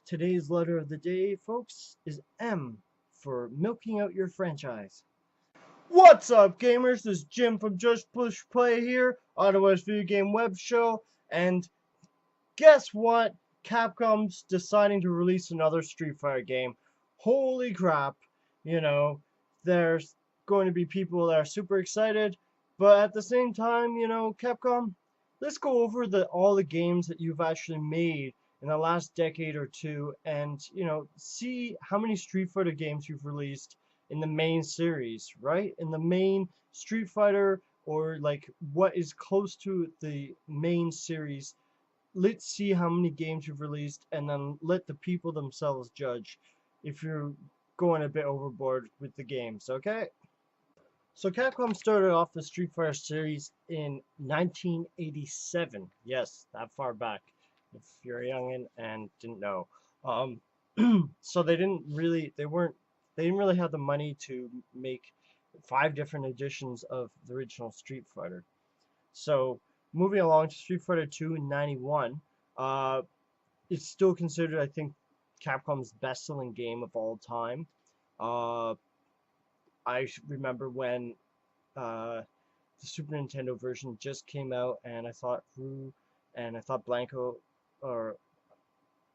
Today's letter of the day, folks, is M for milking out your franchise. What's up, gamers? This is Jim from Just Push Play here, Ottawa's video game web show, and guess what? Capcom's deciding to release another Street Fighter game. Holy crap! You know, there's going to be people that are super excited, but at the same time, Capcom, let's go over all the games that you've actually made in the last decade or two, and see how many Street Fighter games you've released in the main series, right? In the main Street Fighter, or like what is close to the main series. Let's see how many games you've released, and then let the people themselves judge if you're going a bit overboard with the games, okay? So Capcom started off the Street Fighter series in 1987. Yes, that far back, if you're a youngin and didn't know. Um, so they didn't really have the money to make 5 different editions of the original Street Fighter. So moving along to Street Fighter 2 in 91, uh, it's still considered, I think, Capcom's best-selling game of all time. Uh, I remember when uh, the Super Nintendo version just came out, and I thought Rue and I thought Blanco or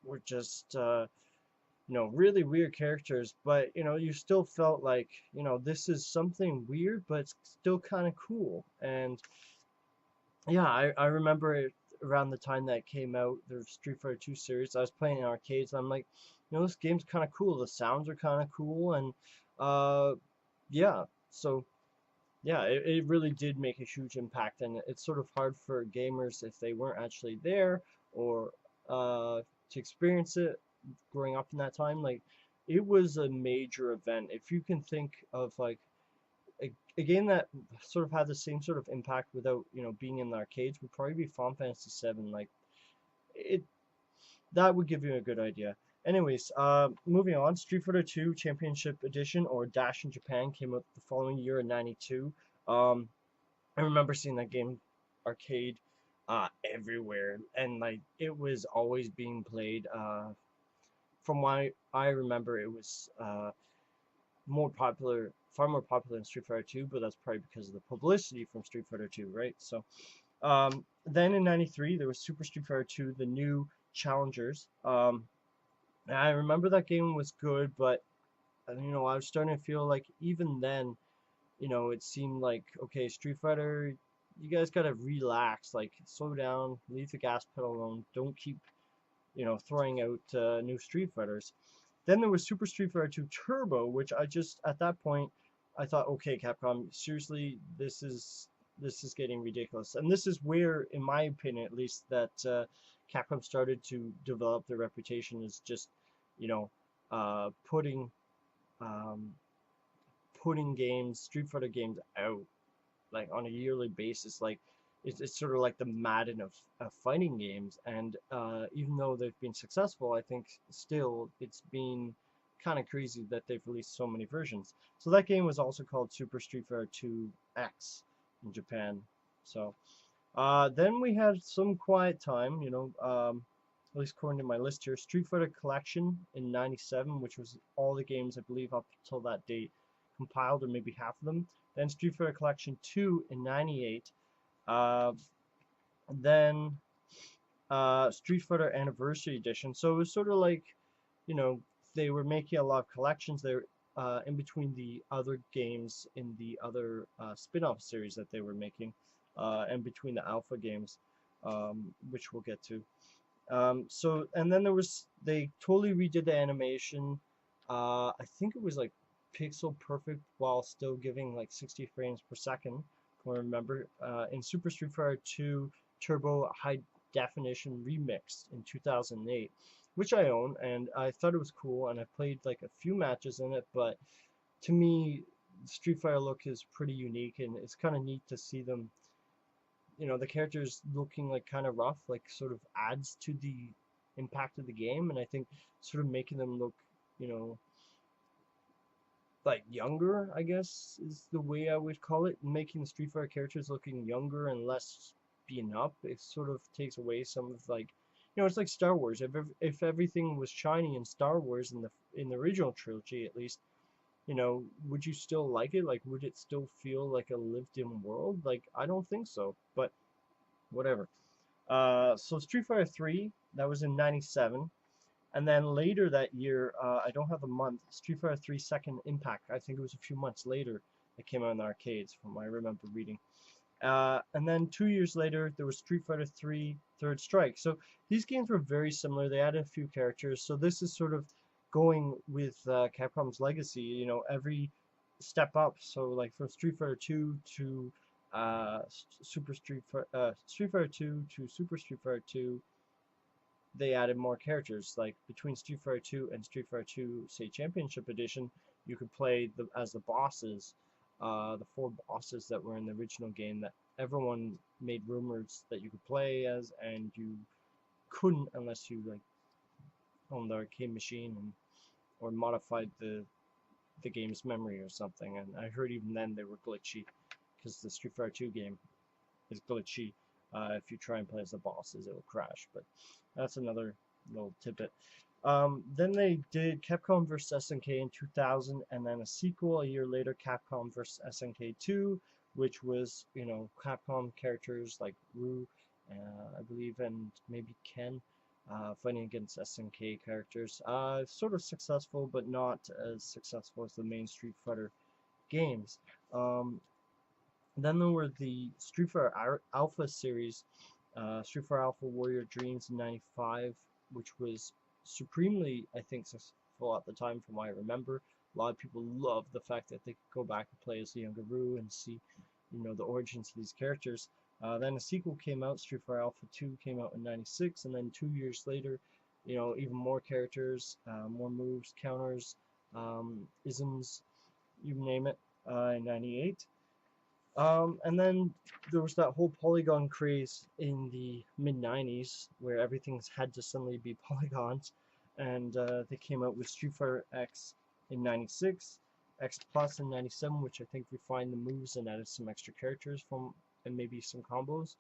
were just really weird characters, but you still felt like this is something weird, but it's still kind of cool. And yeah, I remember it around the time that it came out, the Street Fighter 2 series. I was playing in arcades, and I'm like, this game's kind of cool. The sounds are kind of cool, and uh, yeah. So yeah, it really did make a huge impact, and it's sort of hard for gamers if they weren't actually there or to experience it growing up in that time. Like, it was a major event. If you can think of like a game that sort of had the same sort of impact without being in the arcades would probably be Final Fantasy VII. Like it, that would give you a good idea. Anyways, moving on, Street Fighter 2 Championship Edition, or Dash in Japan, came out the following year in '92. Um, I remember seeing that game arcade everywhere, and like it was always being played. From what I remember, it was more popular, far more popular than Street Fighter 2, but that's probably because of the publicity from Street Fighter 2, right? So, then in '93, there was Super Street Fighter 2, the new challengers. And I remember that game was good, but I was starting to feel like even then, it seemed like, okay, Street Fighter, you guys gotta relax, like slow down, leave the gas pedal alone, don't keep, throwing out new Street Fighters. Then there was Super Street Fighter 2 Turbo, which I just at that point I thought, okay, Capcom, seriously, this is getting ridiculous, and this is where, in my opinion, at least, that Capcom started to develop their reputation as just, you know, putting um, putting games, Street Fighter games out like on a yearly basis. Like it's sort of like the Madden of fighting games. And even though they've been successful, I think still it's been kind of crazy that they've released so many versions. So that game was also called Super Street Fighter 2 X in Japan. So then we had some quiet time, at least according to my list here. Street Fighter Collection in '97, which was all the games I believe up until that date compiled, or maybe half of them. Then Street Fighter Collection 2 in '98. Uh, then Street Fighter Anniversary Edition. So it was sort of like, you know, they were making a lot of collections there in between the other games in the other spin-off series that they were making, and between the alpha games, which we'll get to. So, and then they totally redid the animation. I think it was like pixel perfect while still giving like 60 frames per second. If I remember, in Super Street Fighter 2 Turbo High Definition Remix in 2008, which I own, and I thought it was cool, and I played like a few matches in it, but to me, Street Fighter look is pretty unique, and it's kind of neat to see them, the characters looking like kind of rough, like sort of adds to the impact of the game, and I think sort of making them look, you know, like younger, I guess is the way I would call it. Making the Street Fighter characters looking younger and less beaten up, it sort of takes away some of like it's like Star Wars. If everything was shiny in Star Wars in the original trilogy, at least, would you still like it? Like, would it still feel like a lived-in world? Like, I don't think so, but whatever. So Street Fighter 3, that was in 97. And then later that year, I don't have a month, Street Fighter 3 Second Impact. I think it was a few months later that came out in the arcades, from what I remember reading. And then 2 years later, there was Street Fighter 3 Third Strike. So these games were very similar. They added a few characters. So this is sort of going with Capcom's legacy. Every step up. So like from Street Fighter 2 to Street Fighter 2 to Super Street Fighter 2, they added more characters. Like between Street Fighter 2 and Street Fighter 2, say Championship Edition, you could play as the bosses, the four bosses that were in the original game that everyone made rumors that you could play as, and you couldn't unless you like owned the arcade machine or modified the game's memory or something. And I heard even then they were glitchy because the Street Fighter 2 game is glitchy. If you try and play as the bosses, it will crash. But that's another little tidbit. Then they did Capcom vs. SNK in 2000, and then a sequel a year later, Capcom vs. SNK 2, which was, Capcom characters like Ryu, I believe, and maybe Ken, fighting against SNK characters. Sort of successful, but not as successful as the main Street Fighter games. Then there were the Street Fighter Alpha series, Street Fighter Alpha Warrior Dreams in '95, which was supremely, I think, successful at the time from what I remember. A lot of people loved the fact that they could go back and play as the younger Ryu and see, the origins of these characters. Then a sequel came out, Street Fighter Alpha 2 came out in '96, and then 2 years later, even more characters, more moves, counters, isms, you name it, in '98. And then there was that whole polygon craze in the mid 90s where everything had to suddenly be polygons. And they came out with Street Fighter X in '96, X Plus in '97, which I think refined the moves and added some extra characters and maybe some combos.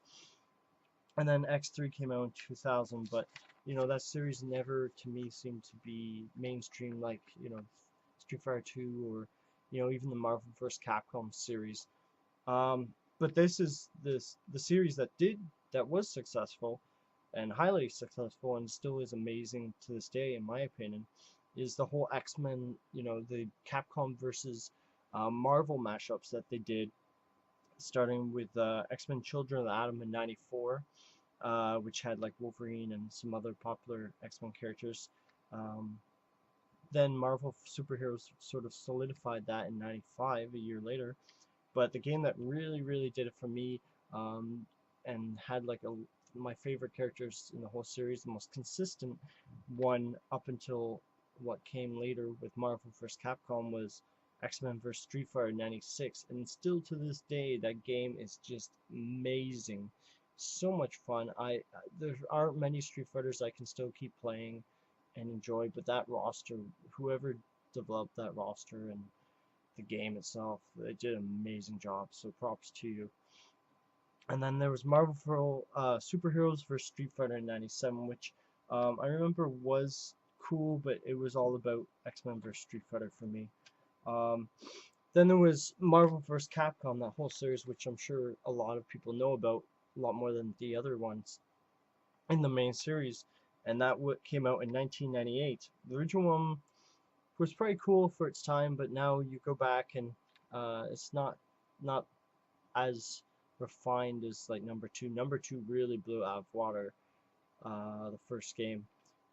And then X3 came out in 2000, but that series never to me seemed to be mainstream like, Street Fighter 2 or, even the Marvel vs. Capcom series. But this is the series that was successful and highly successful and still is amazing to this day, in my opinion, is the whole X-Men, the Capcom versus Marvel mashups that they did, starting with X-Men Children of the Atom in '94, which had like Wolverine and some other popular X-Men characters. Um, then Marvel superheroes sort of solidified that in '95, a year later. But the game that really, really did it for me, and had like my favorite characters in the whole series, the most consistent one up until what came later with Marvel vs. Capcom, was X-Men vs. Street Fighter '96, and still to this day that game is just amazing, so much fun. There aren't many Street Fighters I can still keep playing and enjoy, but that roster, whoever developed that roster and the game itself, they did an amazing job, so props to you. And then there was Marvel Superheroes vs. Street Fighter in '97, which I remember was cool, but it was all about X-Men vs. Street Fighter for me. Um, then there was Marvel vs. Capcom, that whole series, which I'm sure a lot of people know about, a lot more than the other ones in the main series, and that came out in 1998. The original one was pretty cool for its time, but now you go back and it's not as refined as like number two. Number two really blew out of water, the first game,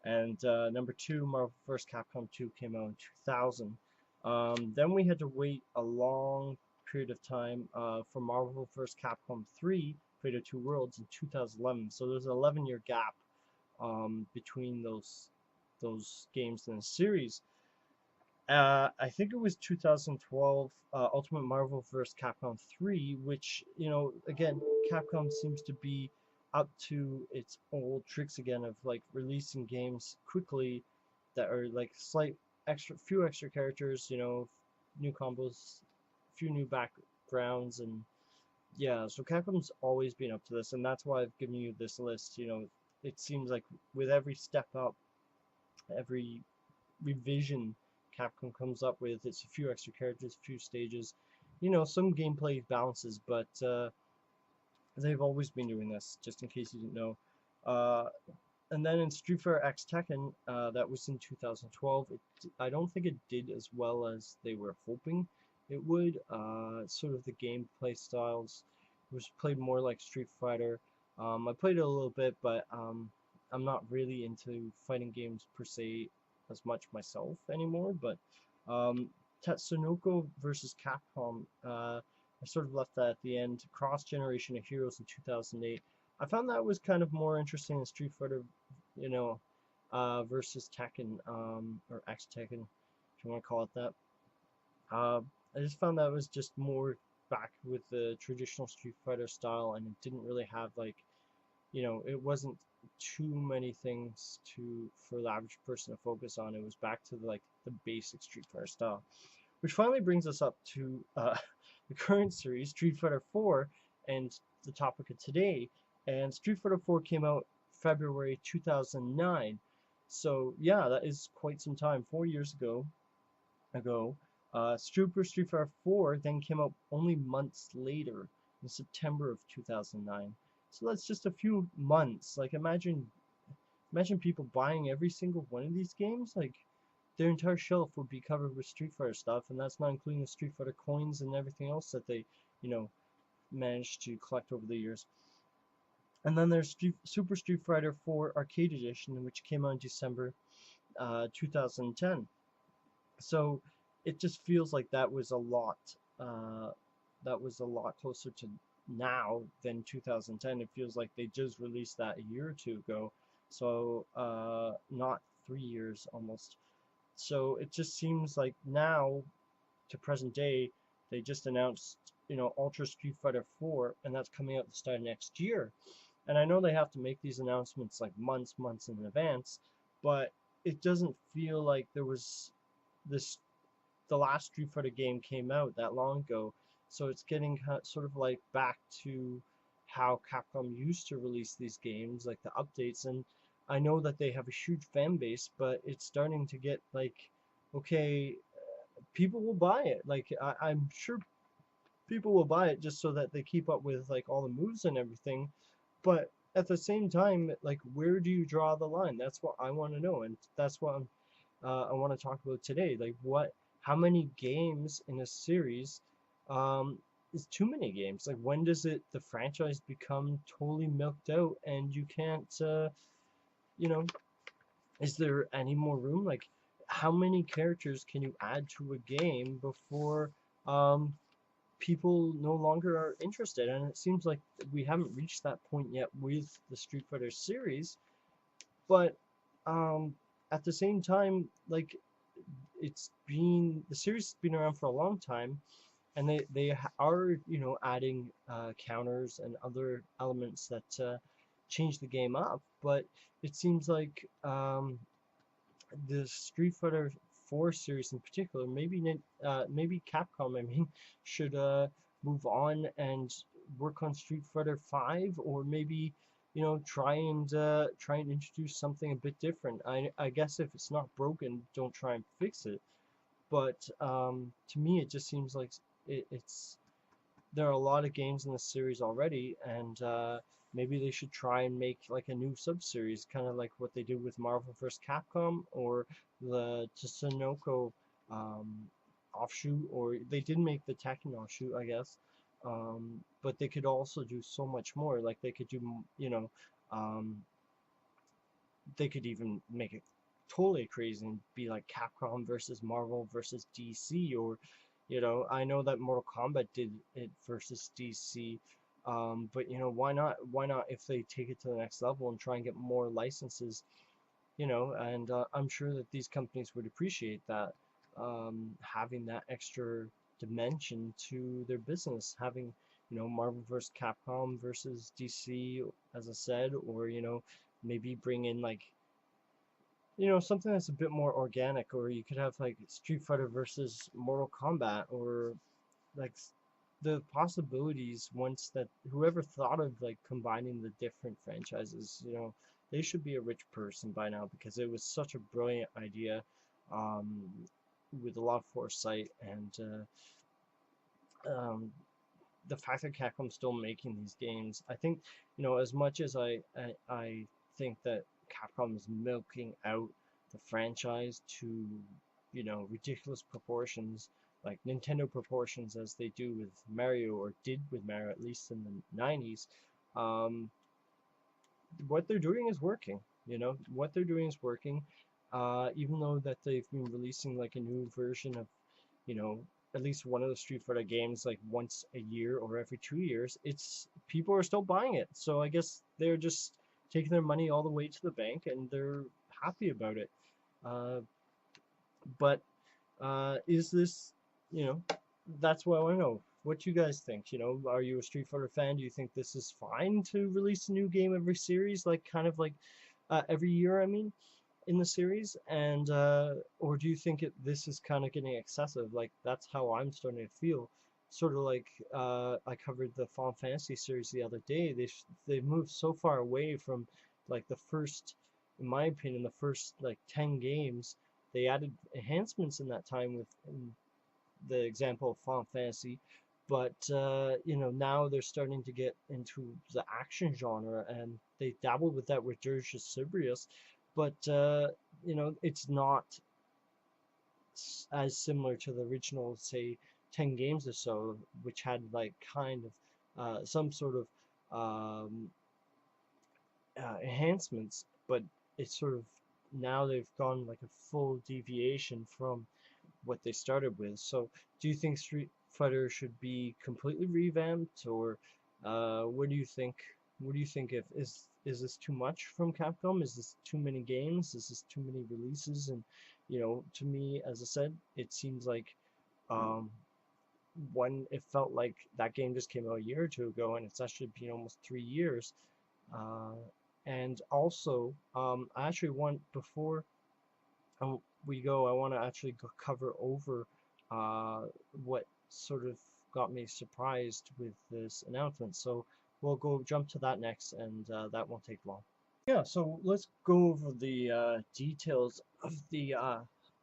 and number two, Marvel vs. Capcom 2, came out in 2000. Then we had to wait a long period of time for Marvel vs. Capcom 3, Fate of Two Worlds, in 2011. So there's an 11-year gap between those games in the series. I think it was 2012, Ultimate Marvel vs. Capcom 3, which, again, Capcom seems to be up to its old tricks again of like releasing games quickly that are like few extra characters, new combos, few new backgrounds, and yeah, so Capcom's always been up to this, and that's why I've given you this list, it seems like with every step up, every revision Capcom comes up with, it's a few extra characters, a few stages, some gameplay balances, but they've always been doing this, just in case you didn't know. Uh, and then in Street Fighter X Tekken, that was in 2012. I don't think it did as well as they were hoping it would. Sort of the gameplay styles was played more like Street Fighter. I played it a little bit, but I'm not really into fighting games per se as much myself anymore. But um, Tatsunoko versus Capcom, I sort of left that at the end. Cross Generation of Heroes in 2008. I found that was kind of more interesting than Street Fighter, versus Tekken, or X Tekken, if you want to call it that. Uh, I just found that was just more back with the traditional Street Fighter style, and it didn't really have like, it wasn't too many things for the average person to focus on. It was back to the basic Street Fighter style, which finally brings us up to the current series, Street Fighter 4, and the topic of today. And Street Fighter 4 came out February 2009. So yeah, that is quite some time. 4 years ago. Super Street Fighter 4 then came out only months later, in September of 2009. So that's just a few months. Like imagine people buying every single one of these games. Like their entire shelf would be covered with Street Fighter stuff, and that's not including the Street Fighter coins and everything else that they, you know, managed to collect over the years. And then there's Super Street Fighter 4 Arcade Edition, which came out in December 2010. So it just feels like uh, that was a lot closer to now than 2010. It feels like they just released that a year or two ago, so not 3 years almost. So it just seems like now to present day, they just announced, Ultra Street Fighter 4, and that's coming out the start of next year. And I know they have to make these announcements like months in advance, but it doesn't feel like there was this the last Street Fighter game came out that long ago, so it's getting sort of like back to how Capcom used to release these games, like the updates. And I know that they have a huge fan base, but it's starting to get like, okay, people will buy it. Like I'm sure people will buy it just so that they keep up with like all the moves and everything. But at the same time, like where do you draw the line? That's what I want to know, and that's what I want to talk about today. Like how many games in a series is too many games? Like when does the franchise become totally milked out and you can't, you know, is there any more room? Like how many characters can you add to a game before um, people no longer are interested? And it seems like we haven't reached that point yet with the Street Fighter series, but um, at the same time, like the series has been around for a long time, and they are adding counters and other elements that change the game up. But it seems like the Street Fighter 4 series in particular, maybe Capcom, I mean, should move on and work on Street Fighter 5, or maybe try and introduce something a bit different. I guess if it's not broken, don't try and fix it. But to me, it just seems like it's there are a lot of games in the series already, and maybe they should try and make like a new sub-series, kind of like what they did with Marvel vs. Capcom, or the Tatsunoko um, offshoot, or they did make the Tekken offshoot, I guess. But they could also do so much more. Like they could do, um, they could even make it totally crazy and be like Capcom versus Marvel versus DC, or I know that Mortal Kombat did it versus DC, but why not if they take it to the next level and try and get more licenses, and I'm sure that these companies would appreciate that, having that extra dimension to their business, having Marvel vs. Capcom versus DC, as I said, or maybe bring in like something that's a bit more organic, or you could have like Street Fighter versus Mortal Kombat, or like the possibilities once that whoever thought of like combining the different franchises, they should be a rich person by now because it was such a brilliant idea, um, with a lot of foresight and the fact that Capcom's still making these games. I think, as much as I think that Capcom is milking out the franchise to, ridiculous proportions, like Nintendo proportions as they do with Mario or did with Mario at least in the 90s. um, what they're doing is working. What they're doing is working. Even though that they've been releasing like a new version of, you know, at least one of the Street Fighter games like once a year or every 2 years, it's people are still buying it. So I guess they're just taking their money all the way to the bank and they're happy about it. Uh, but is this, you know, that's what I want to know. What you guys think? Are you a Street Fighter fan? Do you think this is fine to release a new game every series, like kind of like every year? I mean, in the series, and or do you think this is kind of getting excessive? Like that's how I'm starting to feel. Sort of like I covered the Final Fantasy series the other day. They've moved so far away from like the first, in my opinion, the first like 10 games. They added enhancements in that time with the example of Final Fantasy, but now they're starting to get into the action genre, and they dabbled with that with Dirge Cerberus, but it's not as similar to the original, say, 10 games or so, which had like kind of some sort of um, enhancements, but it's sort of now they've gone like a full deviation from what they started with. So, do you think Street Fighter should be completely revamped, or what do you think? What do you think? If is this too much from Capcom? Is this too many games? Is this too many releases? And to me, as I said, it seems like um, when it felt like that game just came out a year or two ago, and it's actually been almost 3 years. Uh, and also, I actually want before we go, I want to actually cover over what sort of got me surprised with this announcement. So we'll go jump to that next, and that won't take long. Yeah, so let's go over the details of the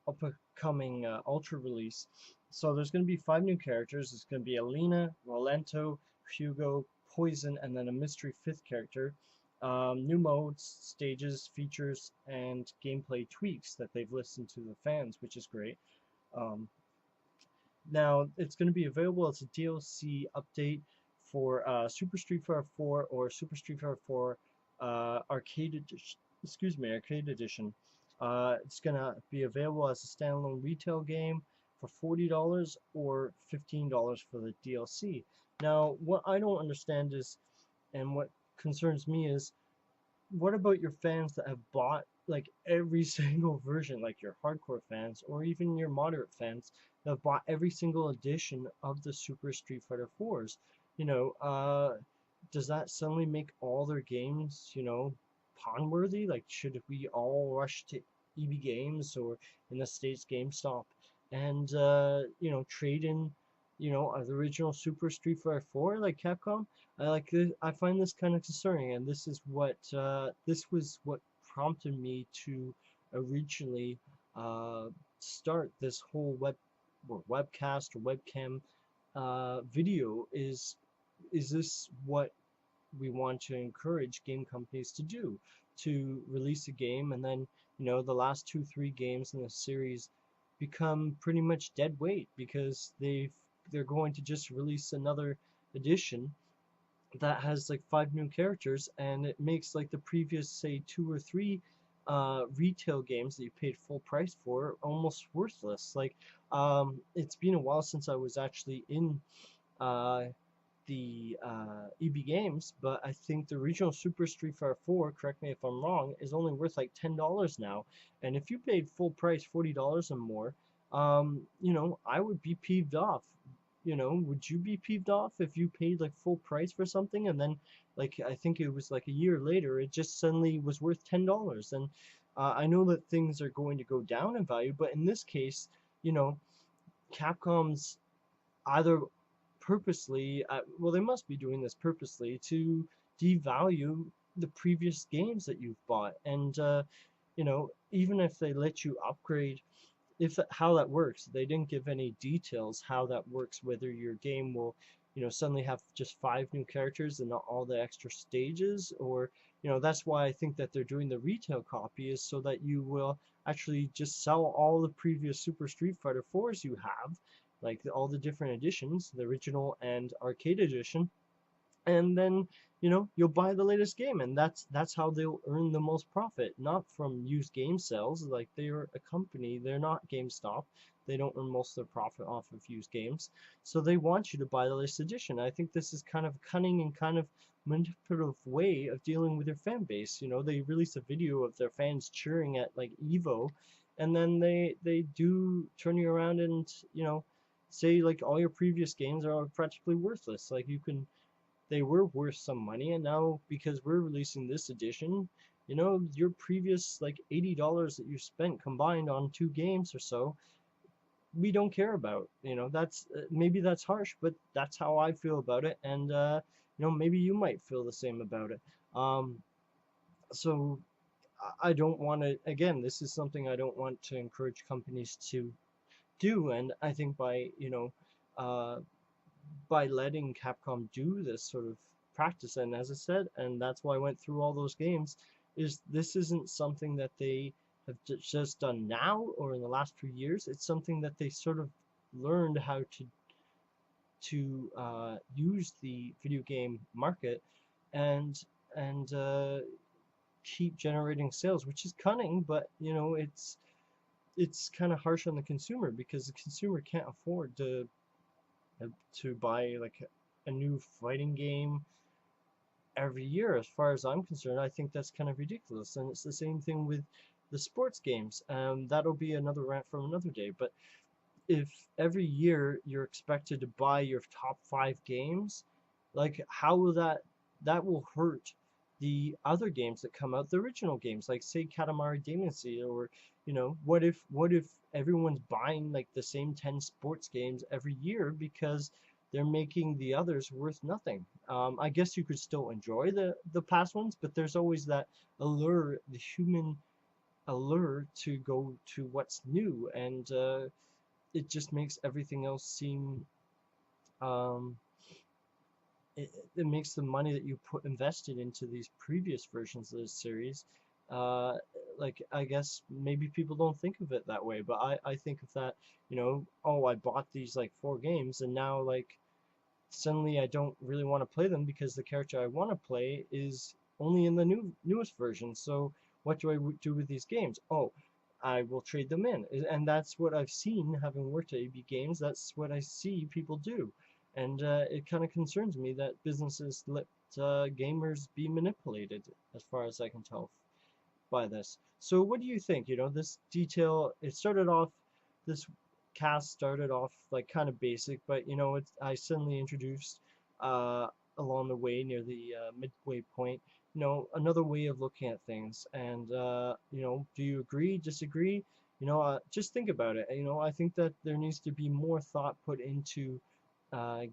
upcoming Ultra release. So there's going to be 5 new characters. It's going to be Alina, Rolento, Hugo, Poison, and then a mystery 5th character. New modes, stages, features, and gameplay tweaks that they've listened to the fans, which is great. Um, Now, it's going to be available as a DLC update for Super Street Fighter 4 or Super Street Fighter 4 Arcade Edition. Excuse me, Arcade Edition. It's going to be available as a standalone retail game for $40 or $15 for the DLC. Now, what I don't understand is, and what concerns me is, what about your fans that have bought like every single version, like your hardcore fans or even your moderate fans that have bought every single edition of the Super Street Fighter 4s? Does that suddenly make all their games, pawn worthy? Like, should we all rush to EB Games or in the States GameStop and trade in, the original Super Street Fighter 4 like Capcom? I find this kind of concerning, and this was what prompted me to originally start this whole webcast or webcam video. Is this what we want to encourage game companies to do? To release a game and then the last 2-3 games in the series become pretty much dead weight because they're going to just release another edition that has like 5 new characters, and it makes like the previous, say, 2 or 3 retail games that you paid full price for almost worthless. Like, it's been a while since I was actually in uh, the EB Games, but I think the original Super Street Fighter 4, correct me if I'm wrong, is only worth like $10 now. And if you paid full price $40 or more, I would be peeved off. Would you be peeved off if you paid like full price for something and then, like, I think it was like a year later, it just suddenly was worth $10? And I know that things are going to go down in value, but in this case, you know, Capcom's either purposely, well, they must be doing this purposely to devalue the previous games that you've bought. And even if they let you upgrade, if how that works, they didn't give any details how that works, whether your game will suddenly have just 5 new characters and not all the extra stages, or that's why I think that they're doing the retail copy, is so that you will actually just sell all the previous Super Street Fighter 4s you have, like all the different editions, the original and arcade edition, and then you'll buy the latest game, and that's how they'll earn the most profit, not from used game sales. Like, they're a company, they're not GameStop. They don't earn most of their profit off of used games, so they want you to buy the latest edition. I think this is kind of a cunning and kind of manipulative way of dealing with their fan base. They release a video of their fans cheering at like Evo, and then they do turn you around and say like all your previous games are practically worthless. Like, they were worth some money, and now because we're releasing this edition, your previous like $80 that you spent combined on 2 games or so, we don't care about. That's maybe that's harsh, but that's how I feel about it, and maybe you might feel the same about it. So I don't want to, again, this is something I don't want to encourage companies to do, and I think uh, by letting Capcom do this sort of practice, and as I said, and that's why I went through all those games, is this isn't something that they have just done now or in the last few years. It's something that they sort of learned how to use the video game market and and keep generating sales, which is cunning, but it's kind of harsh on the consumer, because the consumer can't afford to buy like a new fighting game every year. As far as I'm concerned, I think that's kind of ridiculous. And it's the same thing with the sports games. That'll be another rant from another day. But if every year you're expected to buy your top 5 games, like, how will that will hurt the other games that come out, the original games, like say Katamari Damacy, or what if everyone's buying like the same 10 sports games every year because they're making the others worth nothing. I guess you could still enjoy the past ones, but there's always that allure, the human allure, to go to what's new, and it just makes everything else seem um, it makes the money that you put invested into these previous versions of this series, uh, like, I guess maybe people don't think of it that way, but I think of that, oh, I bought these like 4 games, and now like suddenly I don't really want to play them because the character I want to play is only in the newest version. So what do I do with these games? Oh, I will trade them in, and that's what I've seen, having worked at AB Games. That's what I see people do, and it kind of concerns me that businesses let gamers be manipulated, as far as I can tell by this. So what do you think? This detail, it started off, this cast started off like kind of basic, but I suddenly introduced uh, along the way, near the midway point, another way of looking at things. And do you agree, disagree? Just think about it. I think that there needs to be more thought put into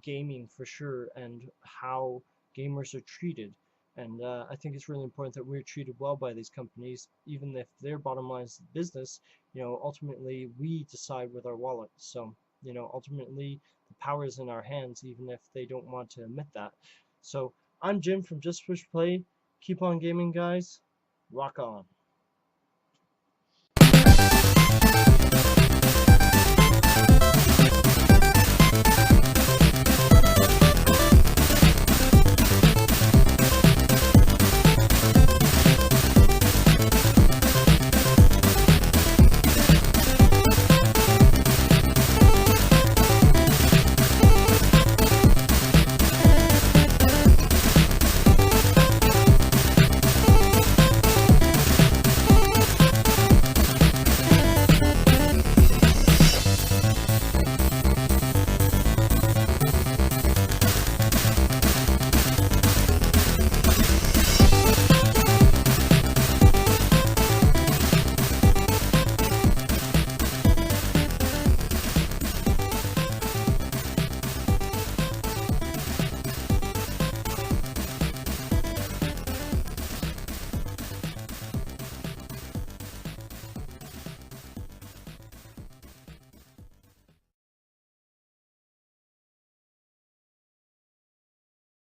gaming for sure, and how gamers are treated. And I think it's really important that we're treated well by these companies, even if their bottom line is business. Ultimately we decide with our wallet. So, ultimately the power is in our hands, even if they don't want to admit that. So I'm Jim from Just Push Play. Keep on gaming, guys. Rock on.